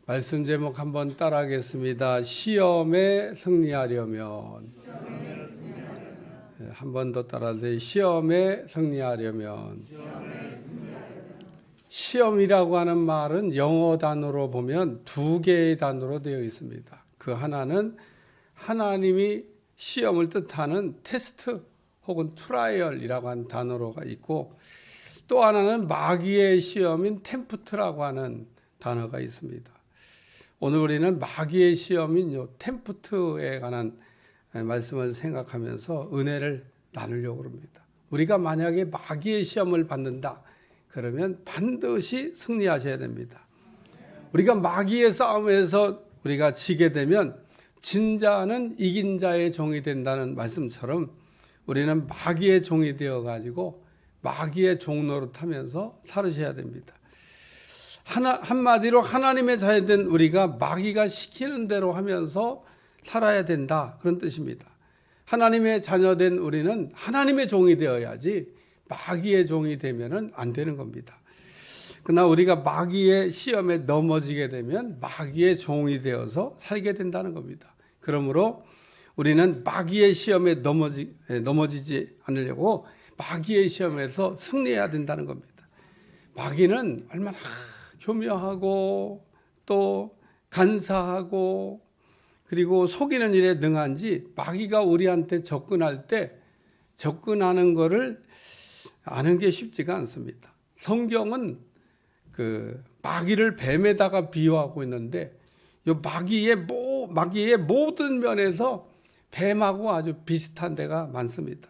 말씀 제목 한번 따라하겠습니다. 시험에 승리하려면. 한 번 더 따라하세요. 시험에 승리하려면. 시험이라고 하는 말은 영어 단어로 보면 두 개의 단어로 되어 있습니다. 그 하나는 하나님이 시험을 뜻하는 테스트 혹은 트라이얼이라고 하는 단어로가 있고, 또 하나는 마귀의 시험인 템프트라고 하는 단어가 있습니다. 오늘 우리는 마귀의 시험인 요 템프트에 관한 말씀을 생각하면서 은혜를 나누려고 합니다. 우리가 만약에 마귀의 시험을 받는다 그러면 반드시 승리하셔야 됩니다. 우리가 마귀의 싸움에서 우리가 지게 되면 진자는 이긴 자의 종이 된다는 말씀처럼 우리는 마귀의 종이 되어가지고 마귀의 종 노릇하면서 살으셔야 됩니다. 한마디로 하나님의 자녀된 우리가 마귀가 시키는 대로 하면서 살아야 된다, 그런 뜻입니다. 하나님의 자녀된 우리는 하나님의 종이 되어야지 마귀의 종이 되면 안 되는 겁니다. 그러나 우리가 마귀의 시험에 넘어지게 되면 마귀의 종이 되어서 살게 된다는 겁니다. 그러므로 우리는 마귀의 시험에 넘어지지 않으려고 마귀의 시험에서 승리해야 된다는 겁니다. 마귀는 얼마나 교묘하고 또 간사하고 그리고 속이는 일에 능한지 마귀가 우리한테 접근할 때 접근하는 것을 아는 게 쉽지가 않습니다. 성경은 그 마귀를 뱀에다가 비유하고 있는데 이 마귀의 모든 면에서 뱀하고 아주 비슷한 데가 많습니다.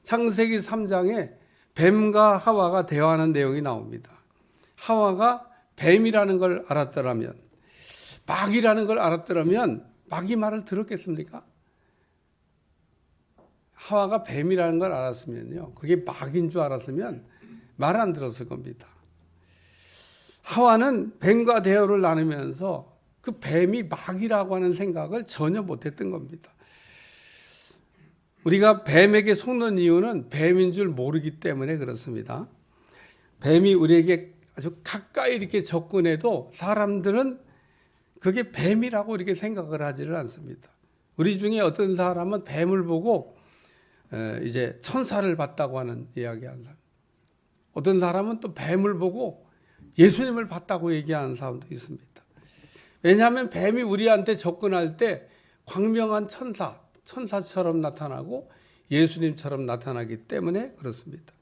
창세기 3장에 뱀과 하와가 대화하는 내용이 나옵니다. 하와가 뱀이라는 걸 알았더라면, 마귀라는 걸 알았더라면 마귀 말을 들었겠습니까? 하와가 뱀이라는 걸 알았으면요, 그게 마귀인 줄 알았으면 말 안 들었을 겁니다. 하와는 뱀과 대화를 나누면서 그 뱀이 마귀라고 하는 생각을 전혀 못했던 겁니다. 우리가 뱀에게 속는 이유는 뱀인 줄 모르기 때문에 그렇습니다. 뱀이 우리에게 아주 가까이 이렇게 접근해도 사람들은 그게 뱀이라고 이렇게 생각을 하지를 않습니다. 우리 중에 어떤 사람은 뱀을 보고 이제 천사를 봤다고 하는 이야기하는 사람, 어떤 사람은 또 뱀을 보고 예수님을 봤다고 얘기하는 사람도 있습니다. 왜냐하면 뱀이 우리한테 접근할 때 광명한 천사처럼 나타나고 예수님처럼 나타나기 때문에 그렇습니다.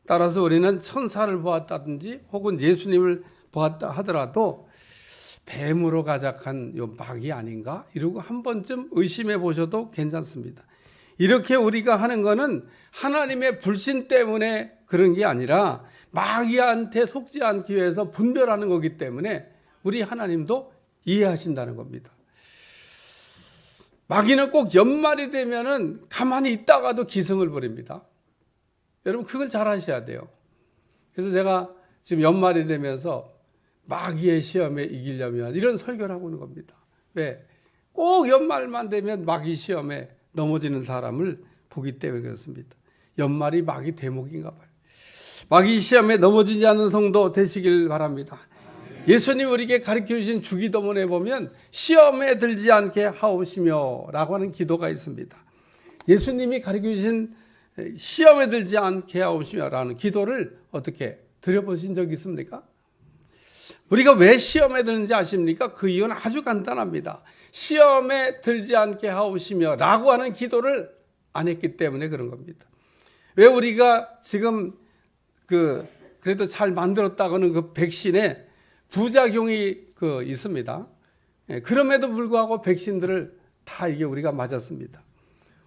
따라서 우리는 천사를 보았다든지 혹은 예수님을 보았다 하더라도 뱀으로 가작한 요 마귀 아닌가 이러고 한 번쯤 의심해 보셔도 괜찮습니다. 이렇게 우리가 하는 거는 하나님의 불신 때문에 그런 게 아니라 마귀한테 속지 않기 위해서 분별하는 거기 때문에 우리 하나님도 이해하신다는 겁니다. 마귀는 꼭 연말이 되면은 가만히 있다가도 기승을 부립니다. 여러분 그걸 잘 아셔야 돼요. 그래서 제가 지금 연말이 되면서 마귀의 시험에 이기려면 이런 설교를 하고 있는 겁니다. 왜? 꼭 연말만 되면 마귀 시험에 넘어지는 사람을 보기 때문에 그렇습니다. 연말이 마귀 대목인가 봐요. 마귀 시험에 넘어지지 않는 성도 되시길 바랍니다. 예수님 우리에게 가르쳐 주신 주기도문에 보면 시험에 들지 않게 하옵시며 라고 하는 기도가 있습니다. 예수님이 가르쳐 주신 시험에 들지 않게 하옵시며 라는 기도를 어떻게 드려보신 적이 있습니까? 우리가 왜 시험에 드는지 아십니까? 그 이유는 아주 간단합니다. 시험에 들지 않게 하옵시며 라고 하는 기도를 안 했기 때문에 그런 겁니다. 왜 우리가 지금 그래도 잘 만들었다고는 그 백신에 부작용이 있습니다. 그럼에도 불구하고 백신들을 다 이게 우리가 맞았습니다.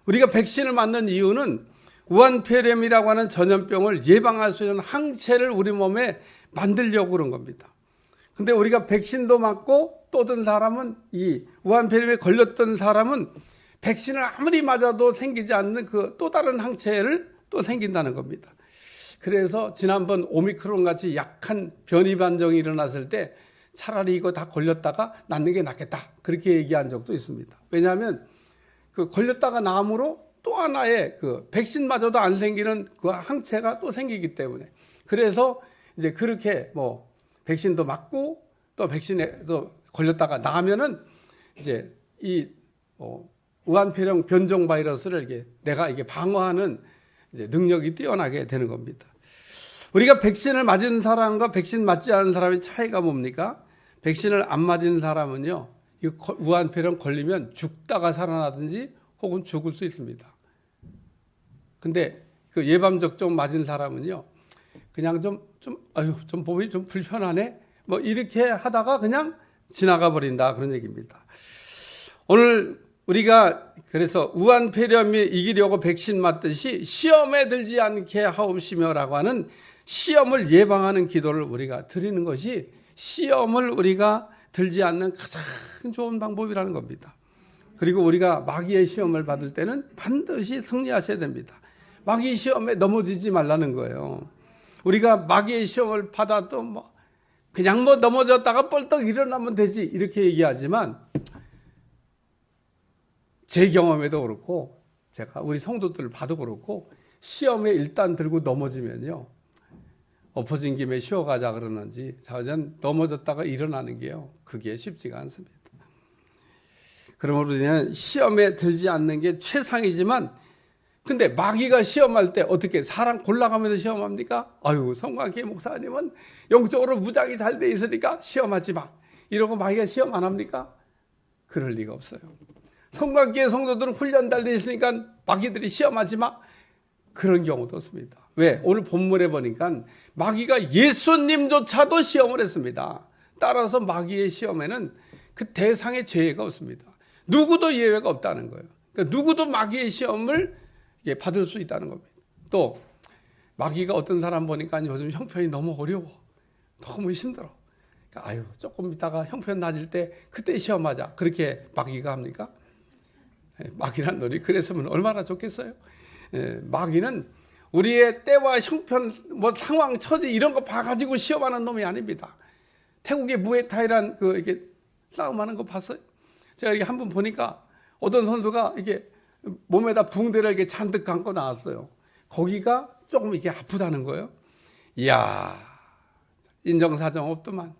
우리가 백신을 맞는 이유는 우한폐렴이라고 하는 전염병을 예방할 수 있는 항체를 우리 몸에 만들려고 그런 겁니다. 근데 우리가 백신도 맞고 또 어떤 사람은 이 우한폐렴에 걸렸던 사람은 백신을 아무리 맞아도 생기지 않는 그 또 다른 항체를 또 생긴다는 겁니다. 그래서 지난번 오미크론 같이 약한 변이 반정이 일어났을 때 차라리 이거 다 걸렸다가 낫는 게 낫겠다 그렇게 얘기한 적도 있습니다. 왜냐하면 그 걸렸다가 남으로 또 하나의 그 백신 맞아도 안 생기는 그 항체가 또 생기기 때문에, 그래서 이제 그렇게 백신도 맞고 또 백신에도 걸렸다가 나면은 이제 이 우한폐렴 변종 바이러스를 내가 방어하는 이제 능력이 뛰어나게 되는 겁니다. 우리가 백신을 맞은 사람과 백신 맞지 않은 사람의 차이가 뭡니까? 백신을 안 맞은 사람은요, 이 우한폐렴 걸리면 죽다가 살아나든지 혹은 죽을 수 있습니다. 근데 그 예방접종 맞은 사람은요, 그냥 좀 몸이 좀 불편하네? 뭐 이렇게 하다가 그냥 지나가 버린다. 그런 얘기입니다. 오늘 우리가 그래서 우한폐렴이 이기려고 백신 맞듯이 시험에 들지 않게 하옵시며라고 하는 시험을 예방하는 기도를 우리가 드리는 것이 시험을 우리가 들지 않는 가장 좋은 방법이라는 겁니다. 그리고 우리가 마귀의 시험을 받을 때는 반드시 승리하셔야 됩니다. 마귀 시험에 넘어지지 말라는 거예요. 우리가 마귀의 시험을 받아도 그냥 넘어졌다가 뻘떡 일어나면 되지 이렇게 얘기하지만 제 경험에도 그렇고 제가 우리 성도들 봐도 그렇고 시험에 일단 들고 넘어지면요, 엎어진 김에 쉬어가자 그러는지 자전 넘어졌다가 일어나는 게요, 그게 쉽지가 않습니다. 그러므로 우리는 시험에 들지 않는 게 최상이지만, 근데 마귀가 시험할 때 어떻게 사람 골라가면서 시험합니까? 아유, 성광계 목사님은 영적으로 무장이 잘 돼 있으니까 시험하지 마 이러고 마귀가 시험 안 합니까? 그럴 리가 없어요. 성광계 성도들은 훈련 잘 돼 있으니까 마귀들이 시험하지 마, 그런 경우도 없습니다. 왜? 오늘 본문에 보니까 마귀가 예수님조차도 시험을 했습니다. 따라서 마귀의 시험에는 그 대상의 죄가 없습니다. 누구도 예외가 없다는 거예요. 그러니까 누구도 마귀의 시험을 받을 수 있다는 겁니다. 또 마귀가 어떤 사람 보니까 요즘 형편이 너무 어려워, 너무 힘들어, 그러니까 아유 조금 있다가 형편 나아질 때 그때 시험하자, 그렇게 마귀가 합니까? 마귀란 놈이 그랬으면 얼마나 좋겠어요. 마귀는 우리의 때와 형편, 상황, 처지 이런 거 봐가지고 시험하는 놈이 아닙니다. 태국의 무에타이란 이렇게 싸움하는 거 봤어요? 제가 이렇게 한번 보니까 어떤 선수가 이게 몸에다 붕대를 이렇게 잔뜩 감고 나왔어요. 거기가 조금 이렇게 아프다는 거예요. 이야, 인정사정 없더만.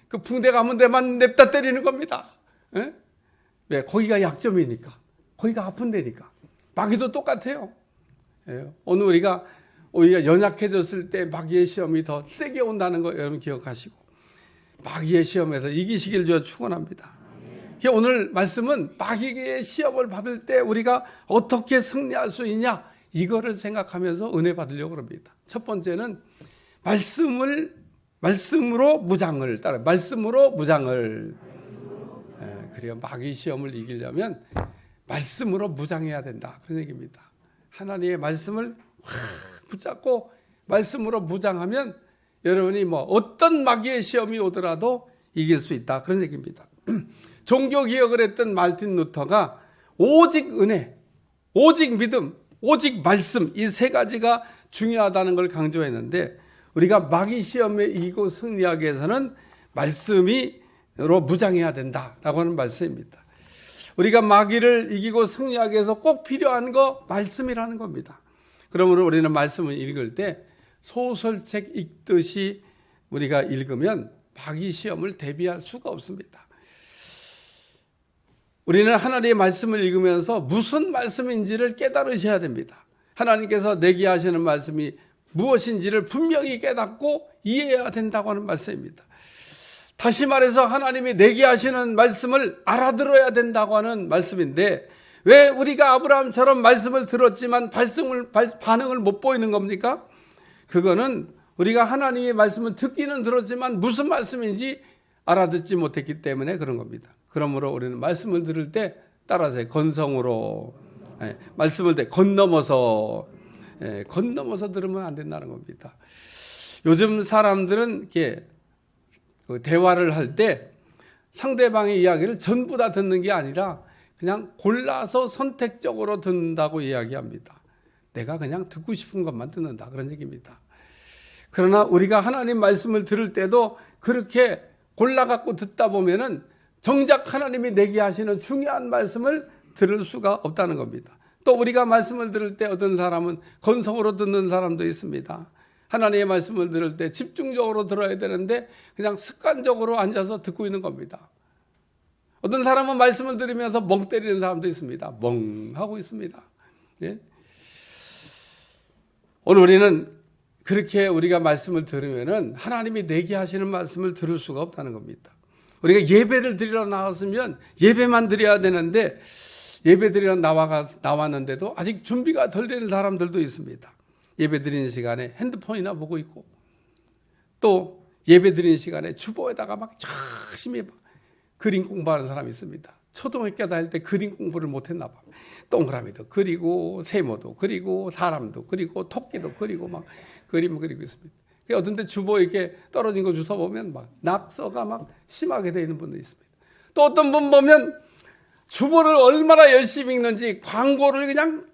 그 붕대 감은 데만 냅다 때리는 겁니다. 예? 왜? 거기가 약점이니까. 거기가 아픈 데니까. 마귀도 똑같아요. 예. 오늘 우리가 연약해졌을 때 마귀의 시험이 더 세게 온다는 거 여러분 기억하시고 마귀의 시험에서 이기시길 주여 축원합니다. 오늘 말씀은 마귀의 시험을 받을 때 우리가 어떻게 승리할 수 있냐, 이거를 생각하면서 은혜 받으려고 합니다. 첫 번째는 말씀으로 무장을 따라, 말씀으로 무장을. 그리고 마귀 시험을 이기려면 말씀으로 무장해야 된다, 그런 얘기입니다. 하나님의 말씀을 확 붙잡고 말씀으로 무장하면 여러분이 어떤 마귀의 시험이 오더라도 이길 수 있다, 그런 얘기입니다. 종교 개혁을 했던 마르틴 루터가 오직 은혜, 오직 믿음, 오직 말씀, 이 세 가지가 중요하다는 걸 강조했는데, 우리가 마귀 시험에 이기고 승리하기 위해서는 말씀으로 무장해야 된다라고 하는 말씀입니다. 우리가 마귀를 이기고 승리하기 위해서 꼭 필요한 거 말씀이라는 겁니다. 그러므로 우리는 말씀을 읽을 때 소설책 읽듯이 우리가 읽으면 마귀 시험을 대비할 수가 없습니다. 우리는 하나님의 말씀을 읽으면서 무슨 말씀인지를 깨달으셔야 됩니다. 하나님께서 내게 하시는 말씀이 무엇인지를 분명히 깨닫고 이해해야 된다고 하는 말씀입니다. 다시 말해서 하나님이 내게 하시는 말씀을 알아들어야 된다고 하는 말씀인데, 왜 우리가 아브라함처럼 말씀을 들었지만 반응을 못 보이는 겁니까? 그거는 우리가 하나님의 말씀을 듣기는 들었지만 무슨 말씀인지 알아듣지 못했기 때문에 그런 겁니다. 그러므로 우리는 말씀을 들을 때 따라서 건성으로, 말씀을 건너머서 들으면 안 된다는 겁니다. 요즘 사람들은 이렇게 대화를 할 때 상대방의 이야기를 전부 다 듣는 게 아니라 그냥 골라서 선택적으로 듣는다고 이야기합니다. 내가 그냥 듣고 싶은 것만 듣는다, 그런 얘기입니다. 그러나 우리가 하나님 말씀을 들을 때도 그렇게 골라갖고 듣다 보면은 정작 하나님이 내게 하시는 중요한 말씀을 들을 수가 없다는 겁니다. 또 우리가 말씀을 들을 때 어떤 사람은 건성으로 듣는 사람도 있습니다. 하나님의 말씀을 들을 때 집중적으로 들어야 되는데 그냥 습관적으로 앉아서 듣고 있는 겁니다. 어떤 사람은 말씀을 들으면서 멍 때리는 사람도 있습니다. 멍하고 있습니다. 예? 오늘 우리는 그렇게 우리가 말씀을 들으면은 하나님이 내게 하시는 말씀을 들을 수가 없다는 겁니다. 우리가 예배를 드리러 나왔으면 예배만 드려야 되는데 예배 드리러 나왔는데도 아직 준비가 덜 되는 사람들도 있습니다. 예배 드리는 시간에 핸드폰이나 보고 있고, 또 예배 드리는 시간에 주보에다가 막 열심히 그림 공부하는 사람이 있습니다. 초등학교 다닐 때 그림 공부를 못했나 봐. 동그라미도 그리고 세모도 그리고 사람도 그리고 토끼도 그리고 막 그림을 그리고 있습니다. 어떤 때 주보 이렇게 떨어진 거 주워 보면 막 낙서가 막 심하게 되어 있는 분도 있습니다. 또 어떤 분 보면 주보를 얼마나 열심히 읽는지 광고를 그냥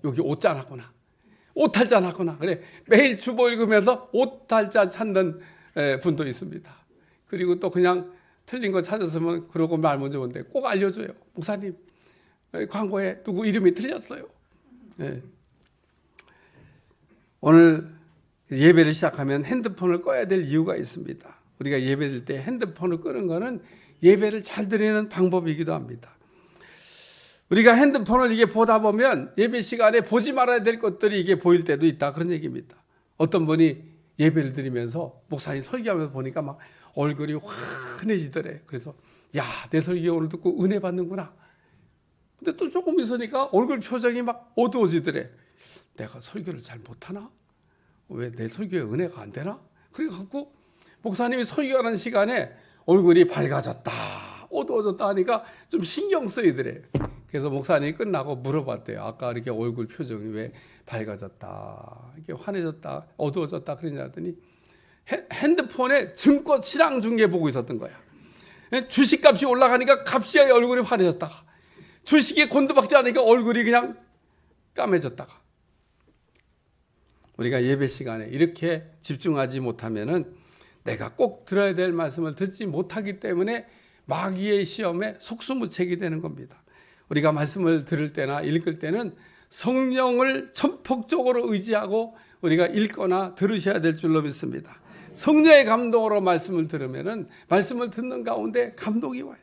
여기 옷자 났구나, 오탈자 났구나, 그래 매일 주보 읽으면서 오탈자 찾는 분도 있습니다. 그리고 또 그냥 틀린 거 찾았으면 그러고 말 먼저 오는데 꼭 알려줘요. 목사님, 광고에 누구 이름이 틀렸어요. 네. 오늘 예배를 시작하면 핸드폰을 꺼야 될 이유가 있습니다. 우리가 예배 드릴 때 핸드폰을 끄는 거는 예배를 잘 드리는 방법이기도 합니다. 우리가 핸드폰을 이게 보다 보면 예배 시간에 보지 말아야 될 것들이 이게 보일 때도 있다, 그런 얘기입니다. 어떤 분이 예배를 드리면서 목사님 설교하면서 보니까 막 얼굴이 환해지더래. 그래서 야, 내 설교 오늘 듣고 은혜 받는구나. 근데 또 조금 있으니까 얼굴 표정이 막 어두워지더래. 내가 설교를 잘 못하나? 왜 내 설교에 은혜가 안 되나? 그래갖고 목사님이 설교하는 시간에 얼굴이 밝아졌다, 어두워졌다 하니까 좀 신경 쓰이더래. 그래서 목사님이 끝나고 물어봤대요. 아까 이렇게 얼굴 표정이 왜 밝아졌다, 이렇게 환해졌다, 어두워졌다 그러냐 했더니 핸드폰에 증권 시장 중계 보고 있었던 거야. 주식값이 올라가니까 갑자기 얼굴이 환해졌다가, 주식이 곤두박질 하니까 얼굴이 그냥 까매졌다가. 우리가 예배 시간에 이렇게 집중하지 못하면은 내가 꼭 들어야 될 말씀을 듣지 못하기 때문에 마귀의 시험에 속수무책이 되는 겁니다. 우리가 말씀을 들을 때나 읽을 때는 성령을 전폭적으로 의지하고 우리가 읽거나 들으셔야 될 줄로 믿습니다. 성령의 감동으로 말씀을 들으면은 말씀을 듣는 가운데 감동이 와요.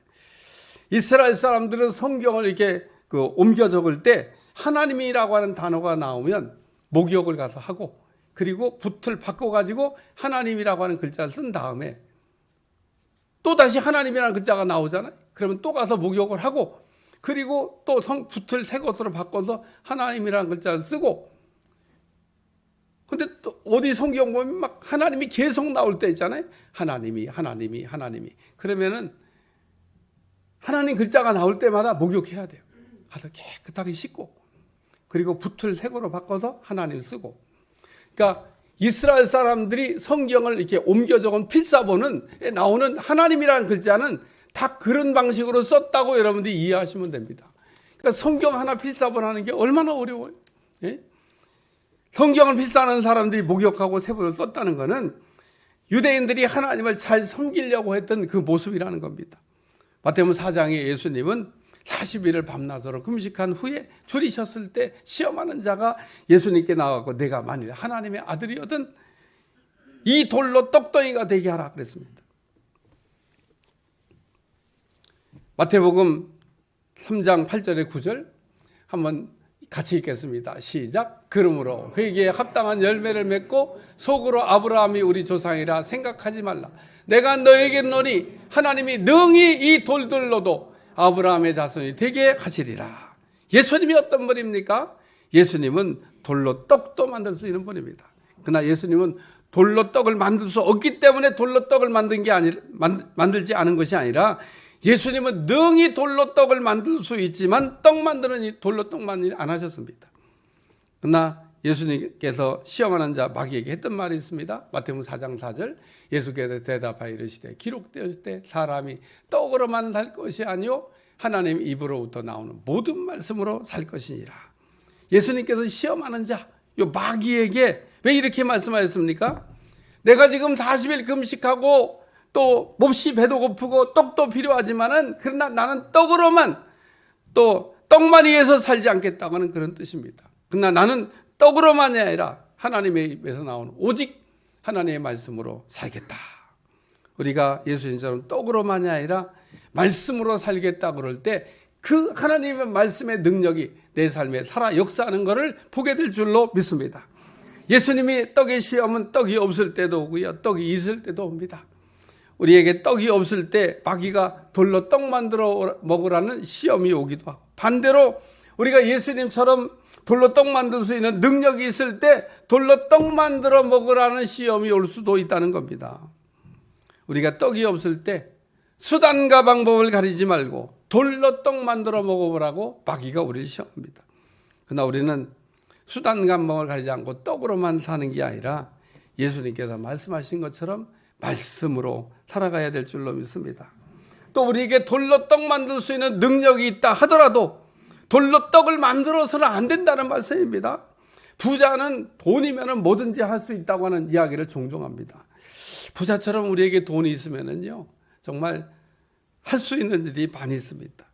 이스라엘 사람들은 성경을 이렇게 옮겨 적을 때 하나님이라고 하는 단어가 나오면 목욕을 가서 하고, 그리고 붓을 바꿔가지고 하나님이라고 하는 글자를 쓴 다음에 또 다시 하나님이라는 글자가 나오잖아요. 그러면 또 가서 목욕을 하고, 그리고 또 붓을 새 것으로 바꿔서 하나님이라는 글자를 쓰고. 근데 또 어디 성경 보면 막 하나님이 계속 나올 때 있잖아요. 하나님이. 그러면은 하나님 글자가 나올 때마다 목욕해야 돼요. 가서 깨끗하게 씻고, 그리고 붓을 새 거로 바꿔서 하나님 쓰고. 그러니까 이스라엘 사람들이 성경을 이렇게 옮겨 적은 필사본은 나오는 하나님이라는 글자는 다 그런 방식으로 썼다고 여러분들이 이해하시면 됩니다. 그러니까 성경 하나 필사본 하는 게 얼마나 어려워요. 예? 성경을 필사하는 사람들이 목욕하고 세번을 썼다는 것은 유대인들이 하나님을 잘 섬기려고 했던 그 모습이라는 겁니다. 마태복음 4장에 예수님은 40일을 밤낮으로 금식한 후에 줄이셨을 때 시험하는 자가 예수님께 나와서 내가 만일 하나님의 아들이거든 이 돌로 떡덩이가 되게 하라 그랬습니다. 마태복음 3장 8절에 9절 한번 같이 읽겠습니다. 시작. 그러므로 회개에 합당한 열매를 맺고 속으로 아브라함이 우리 조상이라 생각하지 말라. 내가 너에게 노니 하나님이 능히 이 돌들로도 아브라함의 자손이 되게 하시리라. 예수님이 어떤 분입니까? 예수님은 돌로 떡도 만들 수 있는 분입니다. 그러나 예수님은 돌로 떡을 만들 수 없기 때문에 돌로 떡을 만들지 않은 것이 아니라 예수님은 능히 돌로 떡을 만들 수 있지만 떡 만드는 돌로 떡 만들지 안 하셨습니다. 그러나 예수님께서 시험하는 자 마귀에게 했던 말이 있습니다. 마태복음 4장 4절 예수께서 대답하여 이르시되 기록되었을 때 사람이 떡으로만 살 것이 아니요 하나님 입으로부터 나오는 모든 말씀으로 살 것이니라. 예수님께서 시험하는 자 요 마귀에게 왜 이렇게 말씀하셨습니까? 내가 지금 40일 금식하고 또 몹시 배도 고프고 떡도 필요하지만은 그러나 나는 떡으로만 또 떡만 위해서 살지 않겠다고는 그런 뜻입니다. 그러나 나는 떡으로만이 아니라 하나님의 입에서 나오는 오직 하나님의 말씀으로 살겠다. 우리가 예수님처럼 떡으로만이 아니라 말씀으로 살겠다 그럴 때 그 하나님의 말씀의 능력이 내 삶에 살아 역사하는 것을 보게 될 줄로 믿습니다. 예수님이 떡의 시험은 떡이 없을 때도 오고요, 떡이 있을 때도 옵니다. 우리에게 떡이 없을 때 마귀가 돌로 떡 만들어 먹으라는 시험이 오기도 하고, 반대로 우리가 예수님처럼 돌로 떡 만들 수 있는 능력이 있을 때 돌로 떡 만들어 먹으라는 시험이 올 수도 있다는 겁니다. 우리가 떡이 없을 때 수단과 방법을 가리지 말고 돌로 떡 만들어 먹어보라고 마귀가 우리를 시험합니다. 그러나 우리는 수단과 방법을 가리지 않고 떡으로만 사는 게 아니라 예수님께서 말씀하신 것처럼 말씀으로 살아가야 될 줄로 믿습니다. 또 우리에게 돌로 떡 만들 수 있는 능력이 있다 하더라도 돌로 떡을 만들어서는 안 된다는 말씀입니다. 부자는 돈이면 뭐든지 할 수 있다고 하는 이야기를 종종 합니다. 부자처럼 우리에게 돈이 있으면요, 정말 할 수 있는 일이 많이 있습니다.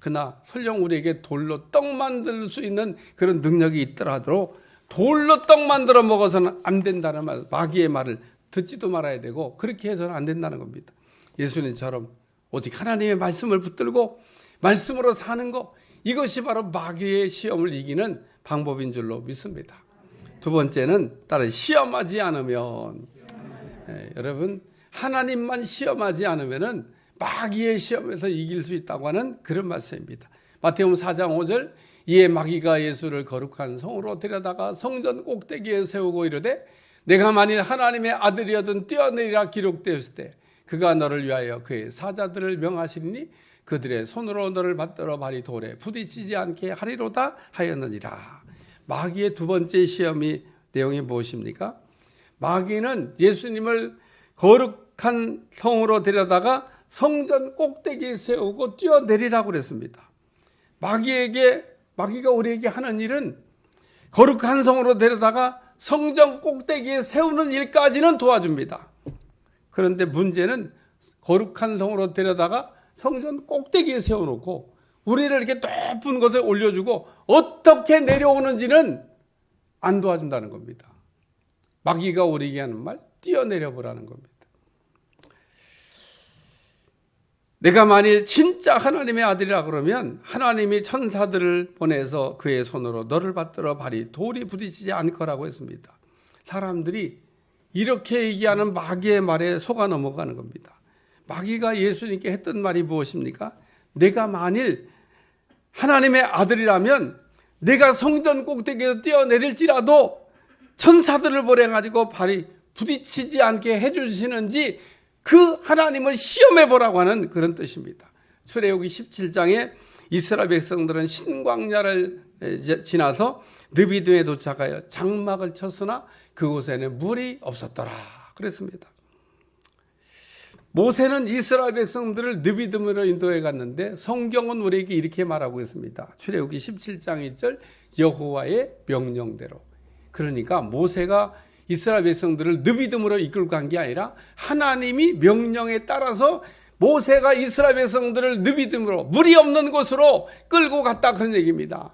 그러나 설령 우리에게 돌로 떡 만들 수 있는 그런 능력이 있더라도 돌로 떡 만들어 먹어서는 안 된다는 말, 마귀의 말을 듣지도 말아야 되고 그렇게 해서는 안 된다는 겁니다. 예수님처럼 오직 하나님의 말씀을 붙들고 말씀으로 사는 것, 이것이 바로 마귀의 시험을 이기는 방법인 줄로 믿습니다. 두 번째는 다른 시험하지 않으면, 여러분 하나님만 시험하지 않으면은 마귀의 시험에서 이길 수 있다고 하는 그런 말씀입니다. 마태복음 4장 5절, 이에 마귀가 예수를 거룩한 성으로 데려다가 성전 꼭대기에 세우고 이르되 내가 만일 하나님의 아들이어든 뛰어내리라 기록되었을 때 그가 너를 위하여 그의 사자들을 명하시리니 그들의 손으로 너를 받들어 발이 돌에 부딪히지 않게 하리로다 하였느니라. 마귀의 두 번째 시험이 내용이 무엇입니까? 마귀는 예수님을 거룩한 성으로 데려다가 성전 꼭대기에 세우고 뛰어내리라고 그랬습니다. 마귀가 우리에게 하는 일은 거룩한 성으로 데려다가 성전 꼭대기에 세우는 일까지는 도와줍니다. 그런데 문제는 거룩한 성으로 데려다가 성전 꼭대기에 세워놓고 우리를 이렇게 높은 곳에 올려주고 어떻게 내려오는지는 안 도와준다는 겁니다. 마귀가 우리에게 하는 말, 뛰어내려 보라는 겁니다. 내가 만일 진짜 하나님의 아들이라 그러면 하나님이 천사들을 보내서 그의 손으로 너를 받들어 발이 돌이 부딪히지 않거라고 했습니다. 사람들이 이렇게 얘기하는 마귀의 말에 속아 넘어가는 겁니다. 마귀가 예수님께 했던 말이 무엇입니까? 내가 만일 하나님의 아들이라면 내가 성전 꼭대기에서 뛰어내릴지라도 천사들을 보내가지고 발이 부딪히지 않게 해주시는지 그 하나님을 시험해 보라고 하는 그런 뜻입니다. 출애굽기 17장에 이스라엘 백성들은 신광야를 지나서 느비dim에 도착하여 장막을 쳤으나 그곳에는 물이 없었더라 그랬습니다. 모세는 이스라엘 백성들을 느비딤으로 인도해 갔는데 성경은 우리에게 이렇게 말하고 있습니다. 출애굽기 17장 1절, 여호와의 명령대로. 그러니까 모세가 이스라엘 백성들을 느비딤으로 이끌고 간 게 아니라 하나님이 명령에 따라서 모세가 이스라엘 백성들을 느비딤으로 물이 없는 곳으로 끌고 갔다 그런 얘기입니다.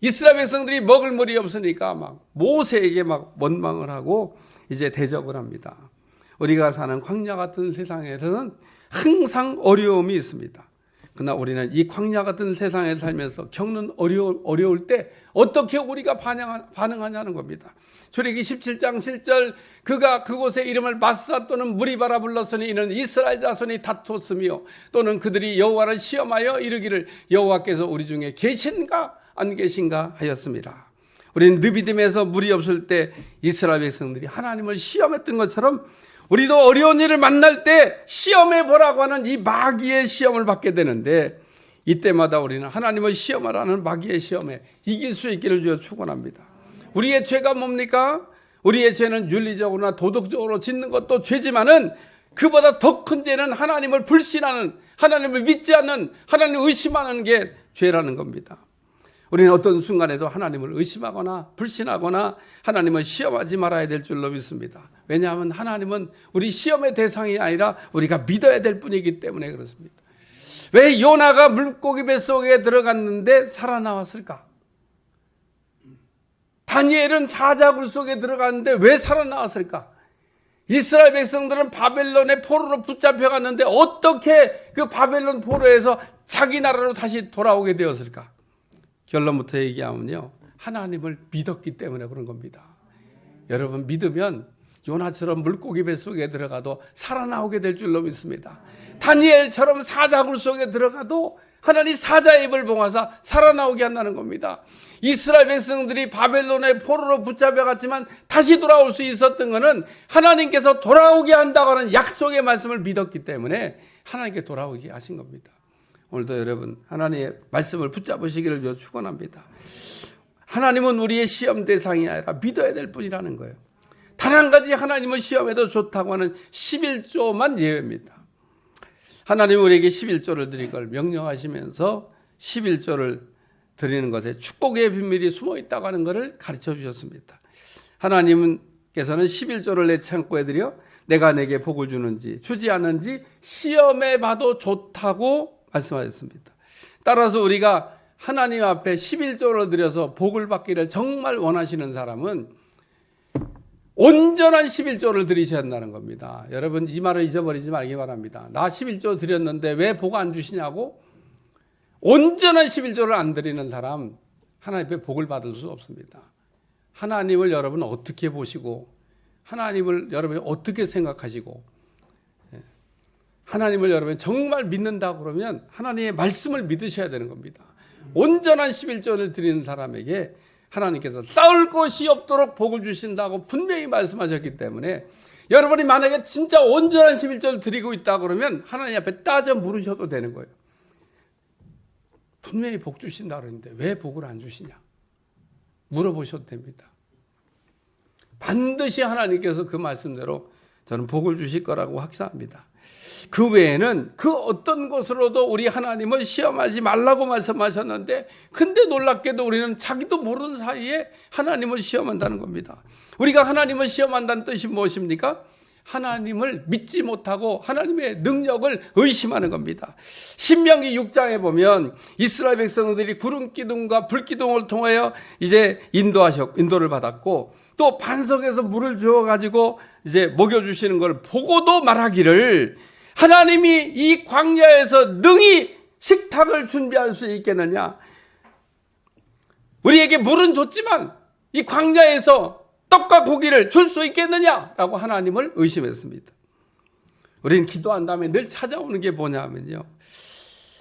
이스라엘 백성들이 먹을 물이 없으니까 막 모세에게 막 원망을 하고 이제 대적을 합니다. 우리가 사는 광야 같은 세상에서는 항상 어려움이 있습니다. 그러나 우리는 이 광야 같은 세상에 살면서 겪는 어려울 때 어떻게 우리가 반응하냐는 겁니다. 출애굽기 17장 7절, 그가 그곳에 이름을 마사 또는 무리바라 불렀으니 이는 이스라엘 자손이 다퉜으며 또는 그들이 여호와를 시험하여 이르기를 여호와께서 우리 중에 계신가 안 계신가 하였습니다. 우리는 느비딤에서 물이 없을 때 이스라엘 백성들이 하나님을 시험했던 것처럼 우리도 어려운 일을 만날 때 시험해 보라고 하는 이 마귀의 시험을 받게 되는데 이때마다 우리는 하나님을 시험하라는 마귀의 시험에 이길 수 있기를 주여 축원합니다. 우리의 죄가 뭡니까? 우리의 죄는 윤리적으로나 도덕적으로 짓는 것도 죄지만은 그보다 더 큰 죄는 하나님을 불신하는, 하나님을 믿지 않는, 하나님을 의심하는 게 죄라는 겁니다. 우리는 어떤 순간에도 하나님을 의심하거나 불신하거나 하나님을 시험하지 말아야 될 줄로 믿습니다. 왜냐하면 하나님은 우리 시험의 대상이 아니라 우리가 믿어야 될 뿐이기 때문에 그렇습니다. 왜 요나가 물고기 뱃속에 들어갔는데 살아나왔을까? 다니엘은 사자굴 속에 들어갔는데 왜 살아나왔을까? 이스라엘 백성들은 바벨론의 포로로 붙잡혀 갔는데 어떻게 그 바벨론 포로에서 자기 나라로 다시 돌아오게 되었을까? 결론부터 얘기하면요, 하나님을 믿었기 때문에 그런 겁니다. 여러분, 믿으면 요나처럼 물고기 뱃속에 들어가도 살아나오게 될 줄로 믿습니다. 다니엘처럼 사자굴 속에 들어가도 하나님 사자의 입을 봉하사 살아나오게 한다는 겁니다. 이스라엘 백성들이 바벨론의 포로로 붙잡혀갔지만 다시 돌아올 수 있었던 것은 하나님께서 돌아오게 한다고 하는 약속의 말씀을 믿었기 때문에 하나님께 돌아오게 하신 겁니다. 오늘도 여러분, 하나님의 말씀을 붙잡으시기를 축원합니다. 하나님은 우리의 시험 대상이 아니라 믿어야 될 뿐이라는 거예요. 단 한 가지 하나님은 시험에도 좋다고 하는 11조만 예외입니다. 하나님 우리에게 11조를 드릴 걸 명령하시면서 11조를 드리는 것에 축복의 비밀이 숨어 있다고 하는 것을 가르쳐 주셨습니다. 하나님께서는 11조를 내 창고에 들여 내가 내게 복을 주는지 주지 않는지 시험해 봐도 좋다고 말씀하셨습니다. 따라서 우리가 하나님 앞에 11조를 드려서 복을 받기를 정말 원하시는 사람은 온전한 11조를 드리셔야 한다는 겁니다. 여러분, 이 말을 잊어버리지 말기 바랍니다. 나 11조 드렸는데 왜 복 안 주시냐고? 온전한 11조를 안 드리는 사람 하나님 앞에 복을 받을 수 없습니다. 하나님을 여러분 어떻게 보시고, 하나님을 여러분이 어떻게 생각하시고, 하나님을 여러분이 정말 믿는다 그러면 하나님의 말씀을 믿으셔야 되는 겁니다. 온전한 11조를 드리는 사람에게 하나님께서 쌓을 것이 없도록 복을 주신다고 분명히 말씀하셨기 때문에 여러분이 만약에 진짜 온전한 11조를 드리고 있다 그러면 하나님 앞에 따져 물으셔도 되는 거예요. 분명히 복 주신다 그러는데 왜 복을 안 주시냐 물어보셔도 됩니다. 반드시 하나님께서 그 말씀대로 저는 복을 주실 거라고 확신합니다. 그 외에는 그 어떤 것으로도 우리 하나님을 시험하지 말라고 말씀하셨는데, 근데 놀랍게도 우리는 자기도 모르는 사이에 하나님을 시험한다는 겁니다. 우리가 하나님을 시험한다는 뜻이 무엇입니까? 하나님을 믿지 못하고 하나님의 능력을 의심하는 겁니다. 신명기 6장에 보면 이스라엘 백성들이 구름 기둥과 불 기둥을 통하여 이제 인도를 받았고, 또 반석에서 물을 주어 가지고 이제 먹여 주시는 걸 보고도 말하기를, 하나님이 이 광야에서 능히 식탁을 준비할 수 있겠느냐? 우리에게 물은 줬지만 이 광야에서 떡과 고기를 줄 수 있겠느냐라고 하나님을 의심했습니다. 우리는 기도한 다음에 늘 찾아오는 게 뭐냐면요,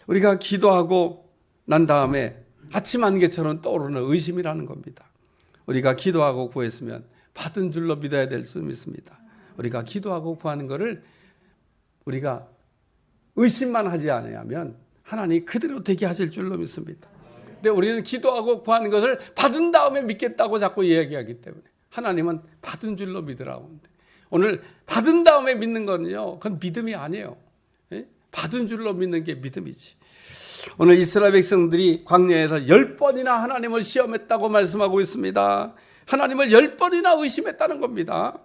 우리가 기도하고 난 다음에 아침 안개처럼 떠오르는 의심이라는 겁니다. 우리가 기도하고 구했으면 받은 줄로 믿어야 될 수 믿습니다. 우리가 기도하고 구하는 것을 우리가 의심만 하지 않으면 하나님이 그대로 되게 하실 줄로 믿습니다. 근데 우리는 기도하고 구하는 것을 받은 다음에 믿겠다고 자꾸 이야기하기 때문에 하나님은 받은 줄로 믿으라고 하는데, 오늘 받은 다음에 믿는 거는요, 그건 믿음이 아니에요. 받은 줄로 믿는 게 믿음이지. 오늘 이스라엘 백성들이 광야에서 10번이나 하나님을 시험했다고 말씀하고 있습니다. 하나님을 10번이나 의심했다는 겁니다.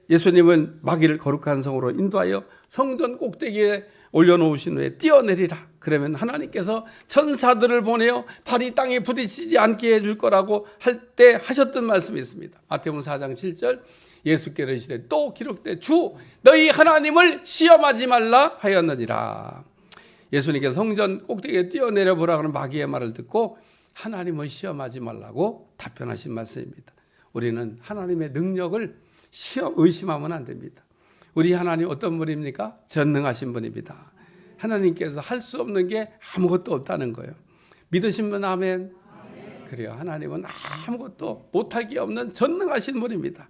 예수님은 마귀를 거룩한 성으로 인도하여 성전 꼭대기에 올려놓으신 후에 뛰어내리라. 그러면 하나님께서 천사들을 보내어 발이 땅에 부딪히지 않게 해줄 거라고 할 때 하셨던 말씀이 있습니다. 마태복음 4장 7절, 예수께서 이르시되 또 기록되 주 너희 하나님을 시험하지 말라 하였느니라. 예수님께서 성전 꼭대기에 뛰어내려 보라 하는 마귀의 말을 듣고 하나님을 시험하지 말라고 답변하신 말씀입니다. 우리는 하나님의 능력을 의심하면 안 됩니다. 우리 하나님 어떤 분입니까? 전능하신 분입니다. 하나님께서 할 수 없는 게 아무것도 없다는 거예요. 믿으신 분 아멘. 그래요. 하나님은 아무것도 못할 게 없는 전능하신 분입니다.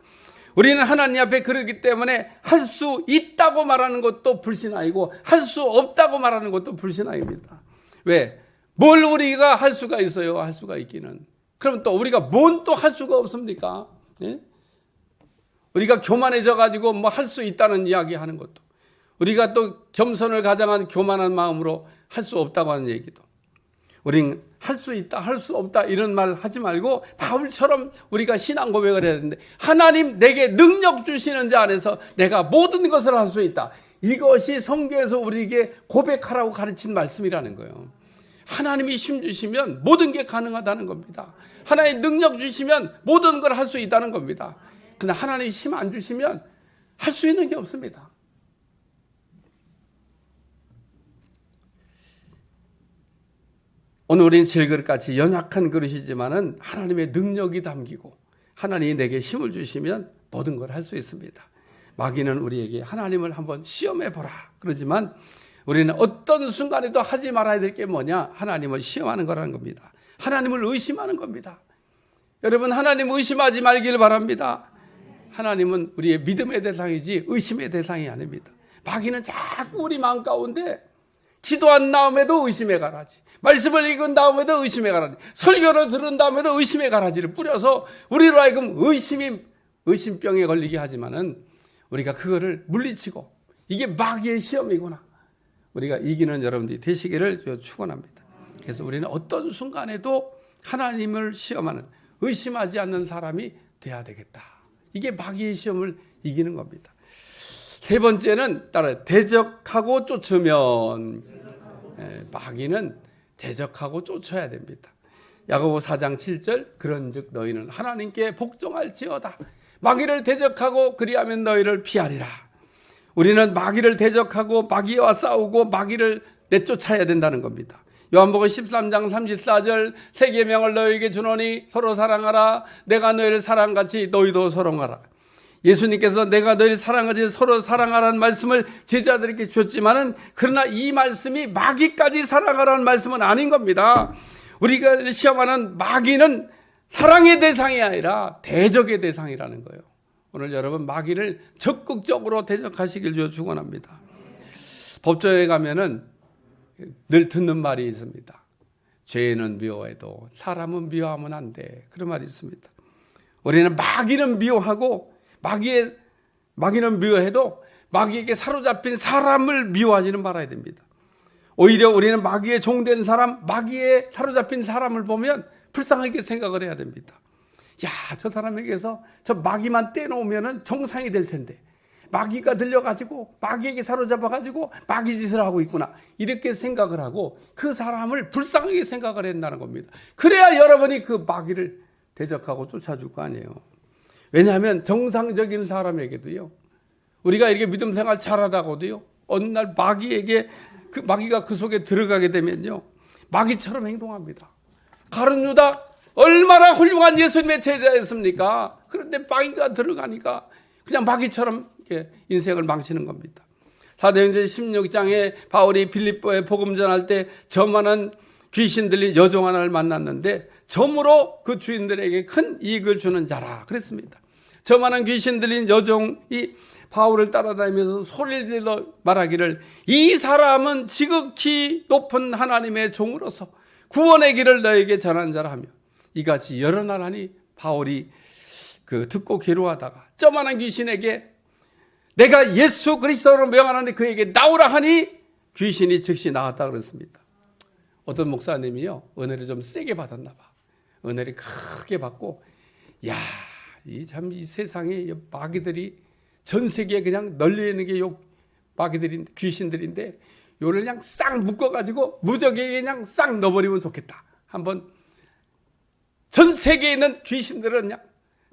우리는 하나님 앞에 그러기 때문에 할 수 있다고 말하는 것도 불신앙이고 할 수 없다고 말하는 것도 불신앙입니다. 왜? 뭘 우리가 할 수가 있어요? 할 수가 있기는. 그럼 또 우리가 뭔 또 할 수가 없습니까? 예? 우리가 교만해져 가지고 뭐 할 수 있다는 이야기 하는 것도, 우리가 또 겸손을 가장한 교만한 마음으로 할 수 없다고 하는 얘기도, 우리는 할 수 있다, 할 수 없다 이런 말 하지 말고 바울처럼 우리가 신앙 고백을 해야 되는데, 하나님 내게 능력 주시는 자 안에서 내가 모든 것을 할 수 있다. 이것이 성경에서 우리에게 고백하라고 가르친 말씀이라는 거예요. 하나님이 힘 주시면 모든 게 가능하다는 겁니다. 하나님 능력 주시면 모든 걸 할 수 있다는 겁니다. 근데 하나님이 힘 안 주시면 할 수 있는 게 없습니다. 오늘 우리는 질그릇같이 연약한 그릇이지만은 하나님의 능력이 담기고 하나님이 내게 힘을 주시면 모든 걸 할 수 있습니다. 마귀는 우리에게 하나님을 한번 시험해 보라 그러지만 우리는 어떤 순간에도 하지 말아야 될 게 뭐냐? 하나님을 시험하는 거라는 겁니다. 하나님을 의심하는 겁니다. 여러분, 하나님 의심하지 말기를 바랍니다. 하나님은 우리의 믿음의 대상이지 의심의 대상이 아닙니다. 마귀는 자꾸 우리 마음 가운데 기도한 다음에도 의심의 가라지, 말씀을 읽은 다음에도 의심의 가라지, 설교를 들은 다음에도 의심의 가라지를 뿌려서 우리로 하여금 의심병에 걸리게 하지만은 우리가 그거를 물리치고 이게 마귀의 시험이구나, 우리가 이기는 여러분들이 되시기를 축원합니다. 그래서 우리는 어떤 순간에도 하나님을 시험하는, 의심하지 않는 사람이 돼야 되겠다. 이게 마귀의 시험을 이기는 겁니다. 세 번째는 따라 대적하고 쫓으면, 마귀는 대적하고 쫓아야 됩니다. 야고보 4장 7절, 그런즉 너희는 하나님께 복종할지어다. 마귀를 대적하고 그리하면 너희를 피하리라. 우리는 마귀를 대적하고 마귀와 싸우고 마귀를 내쫓아야 된다는 겁니다. 요한복음 13장 34절, 새 계명을 너희에게 주노니 서로 사랑하라. 내가 너희를 사랑같이 너희도 사랑하라. 예수님께서 내가 너희를 사랑하지 서로 사랑하라는 말씀을 제자들에게 주셨지만은, 그러나 이 말씀이 마귀까지 사랑하라는 말씀은 아닌 겁니다. 우리가 시험하는 마귀는 사랑의 대상이 아니라 대적의 대상이라는 거예요. 오늘 여러분, 마귀를 적극적으로 대적하시길 축원합니다. 법정에 가면은 늘 듣는 말이 있습니다. 죄는 미워해도 사람은 미워하면 안 돼. 그런 말이 있습니다. 우리는 마귀는 미워하고 마귀는 미워해도 마귀에게 사로잡힌 사람을 미워하지는 말아야 됩니다. 오히려 우리는 마귀의 종된 사람, 마귀에 사로잡힌 사람을 보면 불쌍하게 생각을 해야 됩니다. 야, 저 사람에게서 저 마귀만 떼놓으면 정상이 될 텐데 마귀가 들려가지고 마귀에게 사로잡아가지고 마귀 짓을 하고 있구나, 이렇게 생각을 하고 그 사람을 불쌍하게 생각을 한다는 겁니다. 그래야 여러분이 그 마귀를 대적하고 쫓아줄 거 아니에요. 왜냐하면 정상적인 사람에게도요, 우리가 이렇게 믿음 생활 잘하다고도요, 어느 날 마귀가 그 속에 들어가게 되면요, 마귀처럼 행동합니다. 가룟 유다 얼마나 훌륭한 예수님의 제자였습니까? 그런데 마귀가 들어가니까 그냥 마귀처럼 인생을 망치는 겁니다. 사도행전 16장에 바울이 빌립보에 복음 전할 때 저만한 귀신 들린 여종 하나를 만났는데 점으로 그 주인들에게 큰 이익을 주는 자라 그랬습니다. 저만한 귀신 들린 여종이 바울을 따라다니면서 소리를 질러 말하기를, 이 사람은 지극히 높은 하나님의 종으로서 구원의 길을 너에게 전한 자라 하며, 이같이 여러 날 하니 바울이 듣고 괴로워하다가 저만한 귀신에게 내가 예수 그리스도로 명하는데 그에게 나오라 하니 귀신이 즉시 나왔다 그랬습니다. 어떤 목사님이요, 은혜를 좀 세게 받았나 봐. 은혜를 크게 받고, 야, 이 세상에 마귀들이 전 세계에 그냥 널려 있는 게 귀신들인데 요를 그냥 싹 묶어가지고 무적에게 그냥 싹 넣어버리면 좋겠다. 한번 전 세계에 있는 귀신들은 그냥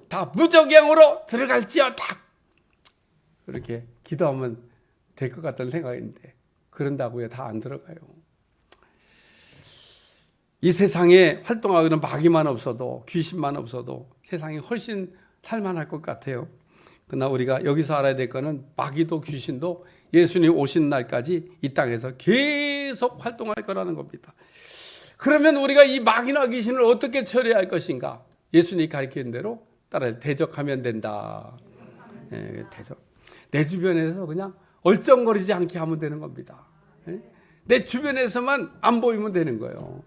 다 무적행으로 들어갈지어다. 그렇게 기도하면 될 것 같다는 생각인데 그런다고요? 다 안 들어가요. 이 세상에 활동하는 마귀만 없어도, 귀신만 없어도 세상이 훨씬 살만할 것 같아요. 그러나 우리가 여기서 알아야 될 거는 마귀도 귀신도 예수님 오신 날까지 이 땅에서 계속 활동할 거라는 겁니다. 그러면 우리가 이 마귀나 귀신을 어떻게 처리할 것인가? 예수님이 가르치는 대로 따라 대적하면 된다. 대적. 내 주변에서 그냥 얼쩡거리지 않게 하면 되는 겁니다. 내 주변에서만 안 보이면 되는 거예요.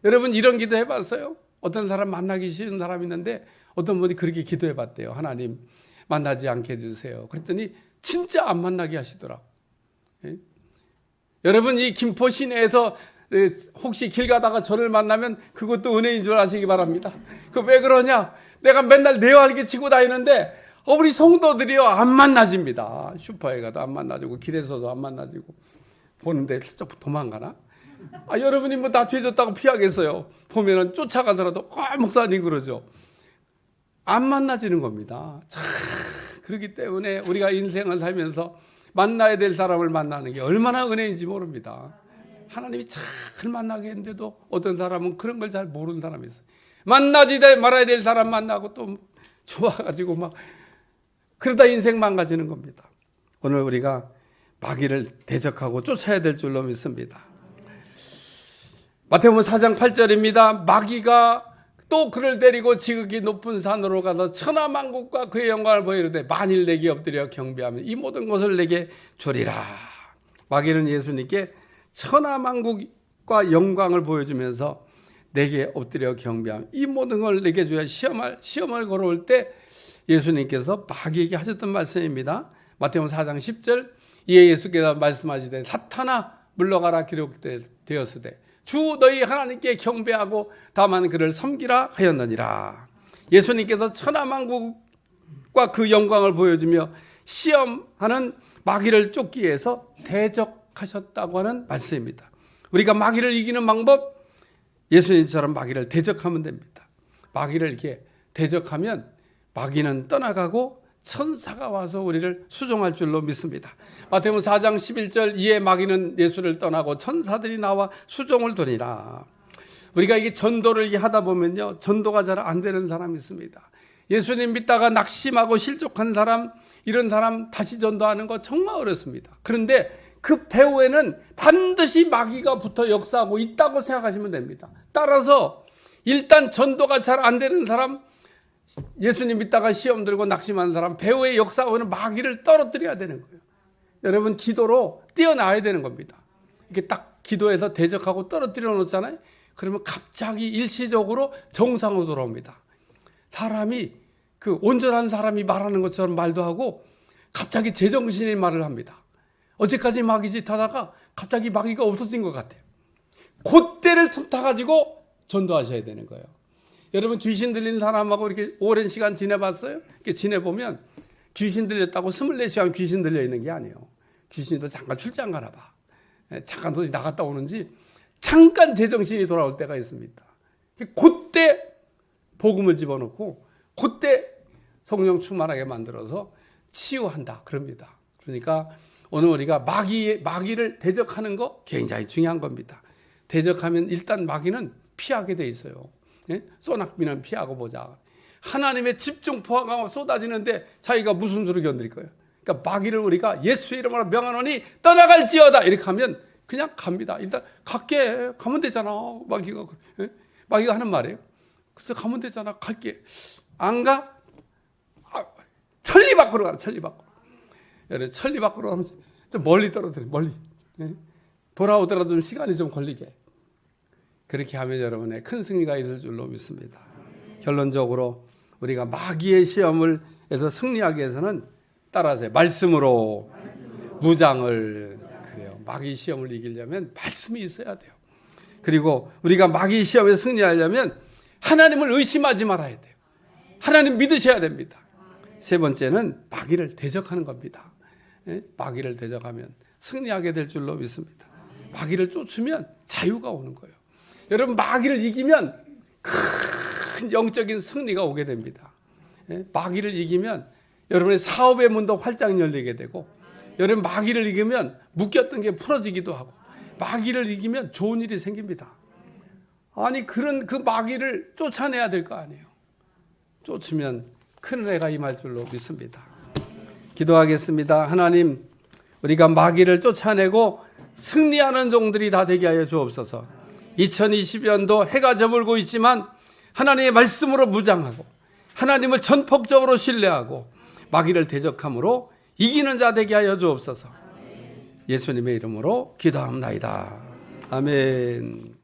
여러분, 이런 기도 해봤어요? 어떤 사람 만나기 싫은 사람이 있는데 어떤 분이 그렇게 기도해 봤대요. 하나님 만나지 않게 해주세요. 그랬더니 진짜 안 만나게 하시더라고요. 여러분, 이 김포 시내에서 혹시 길 가다가 저를 만나면 그것도 은혜인 줄 아시기 바랍니다. 그 왜 그러냐? 내가 맨날 내활기 치고 다니는데 우리 성도들이요 안 만나집니다. 슈퍼에 가도 안 만나지고 길에서도 안 만나지고 보는데 슬쩍 도망가나? 여러분이 뭐 나 뒤졌다고 피하겠어요? 보면은 쫓아가서라도 목사님 그러죠. 안 만나지는 겁니다. 참 그렇기 때문에 우리가 인생을 살면서 만나야 될 사람을 만나는 게 얼마나 은혜인지 모릅니다. 하나님이 잘 만나게 했는데도 어떤 사람은 그런 걸 잘 모르는 사람이 있어요. 만나지 말아야 될 사람 만나고 또 좋아가지고 막 그러다 인생 망가지는 겁니다. 오늘 우리가 마귀를 대적하고 쫓아야 될 줄로 믿습니다. 마태복음 4장 8절입니다. 마귀가 또 그를 데리고 지극히 높은 산으로 가서 천하만국과 그의 영광을 보이르되 만일 내게 엎드려 경배하면 이 모든 것을 내게 주리라. 마귀는 예수님께 천하만국과 영광을 보여주면서 내게 엎드려 경배하면 이 모든 걸 내게 주야 시험을 걸어올 때 예수님께서 마귀에게 하셨던 말씀입니다. 마태복음 4장 10절 이에 예수께서 말씀하시되 사탄아 물러가라 기록되었으되 주 너희 하나님께 경배하고 다만 그를 섬기라 하였느니라. 예수님께서 천하만국과 그 영광을 보여주며 시험하는 마귀를 쫓기 위해서 대적하셨다고 하는 말씀입니다. 우리가 마귀를 이기는 방법, 예수님처럼 마귀를 대적하면 됩니다. 마귀를 이렇게 대적하면 마귀는 떠나가고 천사가 와서 우리를 수종할 줄로 믿습니다. 마태복음 4장 11절 이에 마귀는 예수를 떠나고 천사들이 나와 수종을 두니라. 우리가 이게 전도를 하다 보면요, 전도가 잘 안 되는 사람이 있습니다. 예수님 믿다가 낙심하고 실족한 사람, 이런 사람 다시 전도하는 거 정말 어렵습니다. 그런데 그 배후에는 반드시 마귀가 붙어 역사하고 있다고 생각하시면 됩니다. 따라서 일단 전도가 잘 안 되는 사람, 예수님 믿다가 시험 들고 낙심한 사람, 배후의 역사하고는 마귀를 떨어뜨려야 되는 거예요. 여러분 기도로 뛰어나야 되는 겁니다. 이렇게 딱 기도해서 대적하고 떨어뜨려 놓잖아요. 그러면 갑자기 일시적으로 정상으로 돌아옵니다. 사람이 그 온전한 사람이 말하는 것처럼 말도 하고 갑자기 제정신일 말을 합니다. 어제까지 마귀 짓 하다가 갑자기 마귀가 없어진 것 같아요. 그때를 틈타가지고 전도하셔야 되는 거예요. 여러분 귀신 들린 사람하고 이렇게 오랜 시간 지내봤어요? 이렇게 지내보면 귀신 들렸다고 24시간 귀신 들려 있는 게 아니에요. 귀신도 잠깐 출장 가나 봐. 잠깐 어디 나갔다 오는지 잠깐 제정신이 돌아올 때가 있습니다. 그때 복음을 집어넣고 그때 성령 충만하게 만들어서 치유한다 그럽니다. 그러니까 오늘 우리가 마귀를 대적하는 거 굉장히 중요한 겁니다. 대적하면 일단 마귀는 피하게 돼 있어요. 쏘낙비는 피하고 보자. 하나님의 집중포화가 쏟아지는데 자기가 무슨 수로 견딜 거예요? 그러니까 마귀를 우리가 예수의 이름으로 명하노니 떠나갈지어다 이렇게 하면 그냥 갑니다. 일단 갈게 가면 되잖아. 마귀가 하는 말이에요. 그래서 가면 되잖아. 갈게. 안 가? 천리 밖으로 가라. 천리 밖으로. 여러분 천리 밖으로 하면서 좀 멀리 떨어뜨려. 멀리. 돌아오더라도 좀 시간이 좀 걸리게. 그렇게 하면 여러분의 큰 승리가 있을 줄로 믿습니다. 결론적으로 우리가 마귀의 시험을 해서 승리하기 위해서는 따라서 말씀으로 무장을 그래요. 마귀 시험을 이기려면 말씀이 있어야 돼요. 그리고 우리가 마귀 시험에 승리하려면 하나님을 의심하지 말아야 돼요. 하나님 믿으셔야 됩니다. 세 번째는 마귀를 대적하는 겁니다. 마귀를 대적하면 승리하게 될 줄로 믿습니다. 마귀를 쫓으면 자유가 오는 거예요. 여러분 마귀를 이기면 큰 영적인 승리가 오게 됩니다. 마귀를 이기면 여러분의 사업의 문도 활짝 열리게 되고 여러분 마귀를 이기면 묶였던 게 풀어지기도 하고 마귀를 이기면 좋은 일이 생깁니다. 아니 그런 그 마귀를 쫓아내야 될 거 아니에요. 쫓으면 큰 은혜가 임할 줄로 믿습니다. 기도하겠습니다. 하나님 우리가 마귀를 쫓아내고 승리하는 종들이 다 되게 하여 주옵소서. 2020년도 해가 저물고 있지만 하나님의 말씀으로 무장하고 하나님을 전폭적으로 신뢰하고 마귀를 대적함으로 이기는 자 되게 하여 주옵소서. 예수님의 이름으로 기도합니다. 아멘.